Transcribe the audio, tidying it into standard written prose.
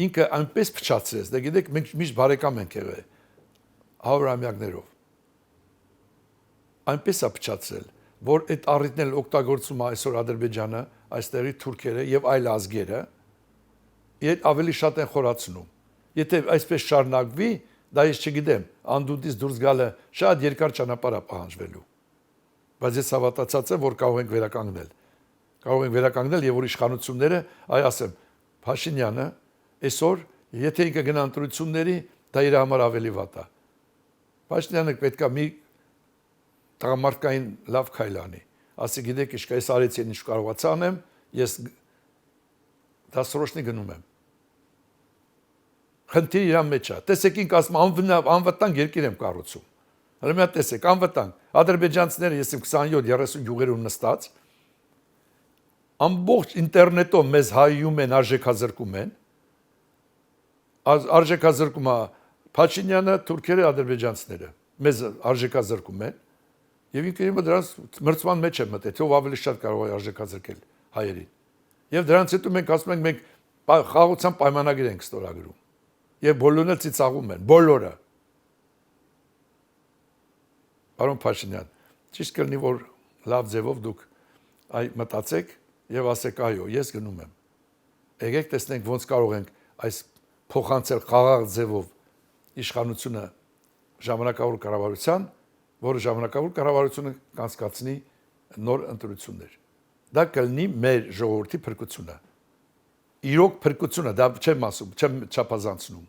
ինքը այնպես փչացրեց, դե գիտեք, մենք միշտ բարեկամ ենք եղել 100-ամյակներով։ Այնպես է փչացրել, որ այդ առիթն էլ օգտագործում է այսօր Ադրբեջանը, այստեղի թուրքերը եւ այլ ազգերը, իդ ավելի շատ են խորացնում։ Եթե այսպես շարունակվի, դա ես չգիտեմ, անդունդից դուրս գալը շատ երկար ճանապարհ է պահանջվելու։ Բայց ես հավատացած եմ, որ կարող ենք վերականգնել։ Կարող ենք վերականգնել եւ որ իշխանությունները, այ ասեմ, Փաշինյանը այսօր, եթե ինքը գնա ընտրությունների, դա իր համար ավելի վատ է։ Փաշինյանը պետքա մի տղամարդկային լավ քայլ անի։ Ասի գիտեք, իշք այս արեցի ինչ կարողացա անեմ, ես դասրոշնի գնում եմ։ Խնդիրը իր մեջ է։ Տեսեք ինք ասում անվտանգ երկիր եմ կառուցում։ Հələ մի հատ տեսեք, անվտանգ։ Ադրբեջանցիները ես 27-30 գյուղերում նստած ամբողջ ինտերնետով մեզ հայում են, արժեքազրկում են։ Արժեքազրկում է Փաշինյանը, թուրքերը, ադրբեջանցիները։ Մեզ արժեքազրկում են։ Եվ ինքը հիմա դրանց մրցման մեջ է մտել, թե ով ավելի շատ կարող է արժեքազրկել հայերին։ Եվ դրանց հետո մենք ասում ենք մենք խաղաղության պայմանագիր ենք ստորագրում։ Եվ բոլորն էլ ծիծաղում են, բոլորը։ Պարոն Փաշինյան, ճիշտ կլինի, որ լավ ձևով դուք մտածեք եւ ասեք այո, ես գնում եմ։ Եկեք տեսնենք ոնց կարող ենք այս փոխանցել խաղաղ ձևով իշխանությունը ժամանակավոր կառավարության, որը ժամանակավոր կառավարությունը կանցկացնի նոր ընտրություններ։ Դա կլինի մեր ժողովրդի փրկությունը։ Իրոք փրկությունը, դա չեմ ասում, չեմ չափազանցնում։